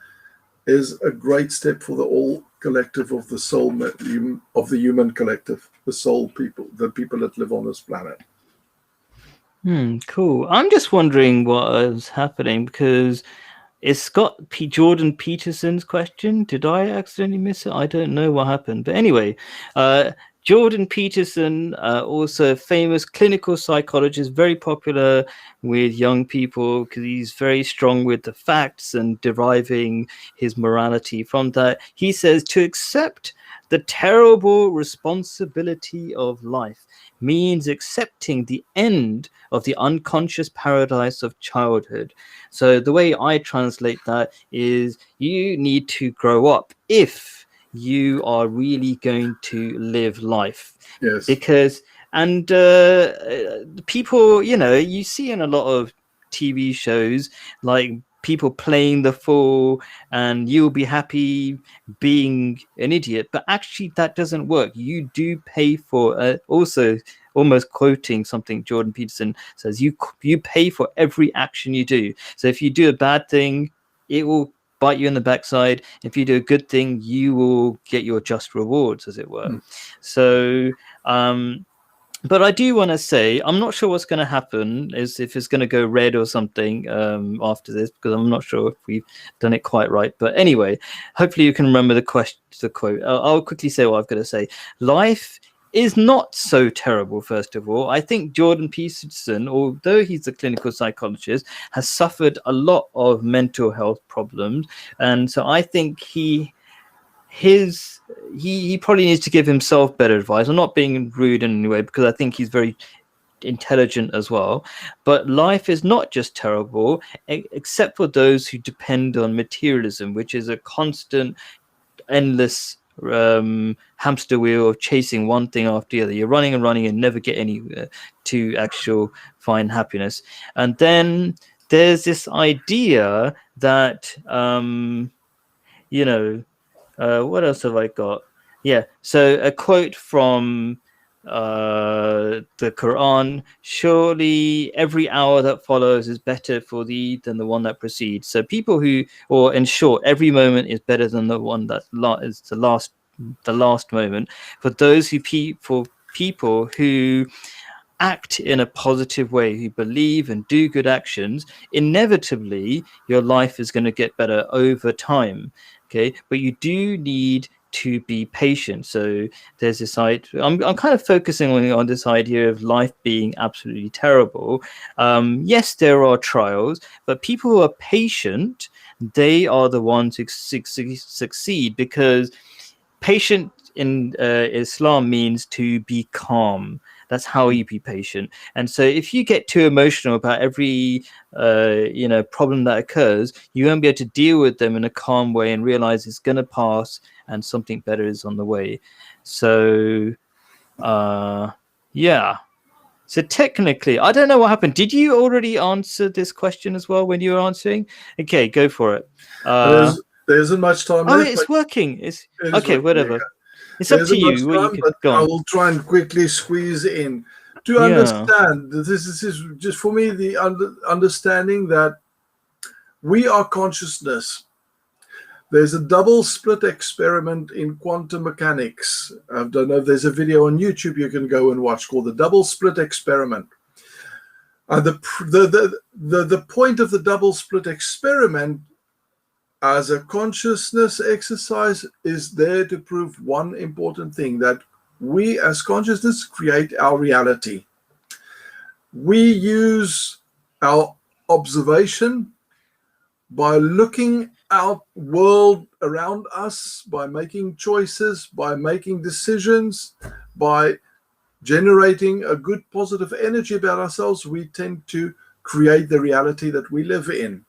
[SPEAKER 2] is a great step for the all collective of the soul, of the human collective, the soul people, the people that live on this planet.
[SPEAKER 1] Cool. I'm just wondering what is happening because it's Scott P. Jordan Peterson's question. Did I accidentally miss it? I don't know what happened. But anyway, Jordan Peterson, also a famous clinical psychologist, very popular with young people because he's very strong with the facts and deriving his morality from that. He says to accept the terrible responsibility of life means accepting the end of the unconscious paradise of childhood. So the way I translate that is you need to grow up if you are really going to live life.
[SPEAKER 2] Yes.
[SPEAKER 1] Because, and people, you see in a lot of TV shows, like people playing the fool and you'll be happy being an idiot, but actually that doesn't work. You do pay for also, almost quoting something Jordan Peterson says, you pay for every action you do. So if you do a bad thing, it will bite you in the backside. If you do a good thing, you will get your just rewards, as it were. So but I do want to say, I'm not sure what's going to happen, is if it's going to go red or something after this, because I'm not sure if we've done it quite right. But anyway, hopefully you can remember the quote. I'll quickly say what I've got to say. Life is not so terrible, first of all. I think Jordan Peterson, although he's a clinical psychologist, has suffered a lot of mental health problems. And so I think he probably needs to give himself better advice. I'm not being rude in any way because I think he's very intelligent as well. But life is not just terrible, except for those who depend on materialism, which is a constant, endless hamster wheel of chasing one thing after the other. You're running and running and never get anywhere to actual find happiness. And then there's this idea that what else have I got? Yeah, so a quote from the Quran: surely every hour that follows is better for thee than the one that precedes. So people or in short, every moment is better than the one that is the last moment. For those people who act in a positive way, who believe and do good actions, inevitably your life is going to get better over time. Okay, but you do need to be patient. So there's this idea, I'm kind of focusing on this idea of life being absolutely terrible. Yes, there are trials, but people who are patient, they are the ones who succeed, because patient in Islam means to be calm. That's how you be patient. And so if you get too emotional about every problem that occurs, you won't be able to deal with them in a calm way and realize it's going to pass and something better is on the way. So yeah. So technically, I don't know what happened. Did you already answer this question as well when you were answering? Okay, go for it.
[SPEAKER 2] There isn't much time
[SPEAKER 1] Oh,
[SPEAKER 2] left.
[SPEAKER 1] it's working. It's
[SPEAKER 2] It is
[SPEAKER 1] okay.
[SPEAKER 2] working,
[SPEAKER 1] whatever. It's
[SPEAKER 2] there
[SPEAKER 1] up to
[SPEAKER 2] isn't much
[SPEAKER 1] you. What you
[SPEAKER 2] time,
[SPEAKER 1] could
[SPEAKER 2] but
[SPEAKER 1] go
[SPEAKER 2] I
[SPEAKER 1] on.
[SPEAKER 2] will try and quickly squeeze in. To
[SPEAKER 1] Yeah.
[SPEAKER 2] understand, this is just for me the understanding that we are consciousness. There's a double split experiment in quantum mechanics. I don't know if there's a video on YouTube you can go and watch called the double split experiment. And the point of the double split experiment as a consciousness exercise is there to prove one important thing, that we as consciousness create our reality. We use our observation by looking out world around us, by making choices, by making decisions, by generating a good positive energy about ourselves. We tend to create the reality that we live in.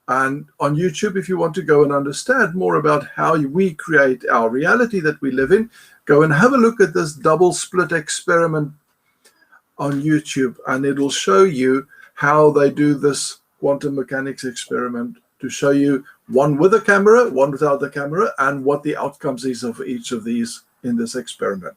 [SPEAKER 2] And on YouTube, if you want to go and understand more about how we create our reality that we live in, go and have a look at this double split experiment on YouTube, and it'll show you how they do this quantum mechanics experiment, to show you one with a camera, one without the camera, and what the outcomes is of each of these in this experiment.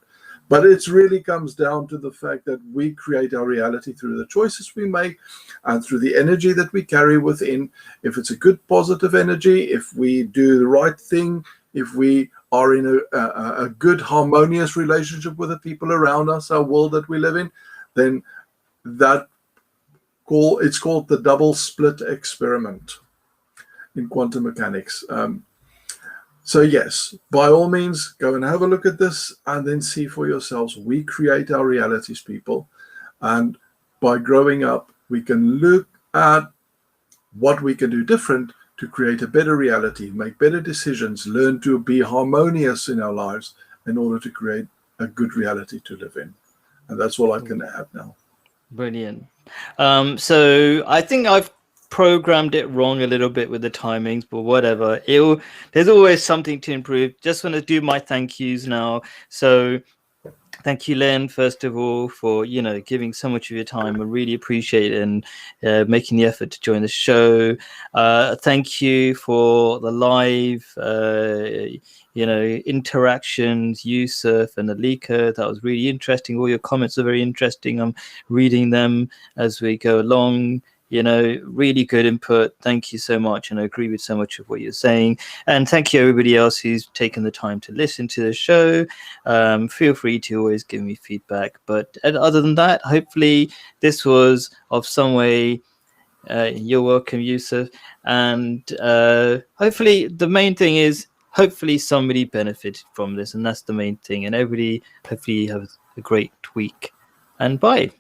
[SPEAKER 2] But it really comes down to the fact that we create our reality through the choices we make and through the energy that we carry within. If it's a good positive energy, if we do the right thing, if we are in a good harmonious relationship with the people around us, our world that we live in, then it's called the double split experiment in quantum mechanics. So yes, by all means, go and have a look at this and then see for yourselves. We create our realities, people. And by growing up, we can look at what we can do different to create a better reality, make better decisions, learn to be harmonious in our lives in order to create a good reality to live in. And that's all I can add now.
[SPEAKER 1] Brilliant. So I think I've programmed it wrong a little bit with the timings, but whatever. There's always something to improve. Just want to do my thank yous now. So thank you, Len, first of all, for giving so much of your time. I really appreciate it, and making the effort to join the show. Thank you for the live interactions, Yusuf and Alika. That was really interesting. All your comments are very interesting. I'm reading them as we go along. Really good input. Thank you so much, and I agree with so much of what you're saying. And thank you everybody else who's taken the time to listen to the show. Feel free to always give me feedback. But other than that, hopefully this was of some way. You're welcome, Yusuf. And hopefully the main thing is, hopefully somebody benefited from this, and that's the main thing. And everybody hopefully have a great week. And bye.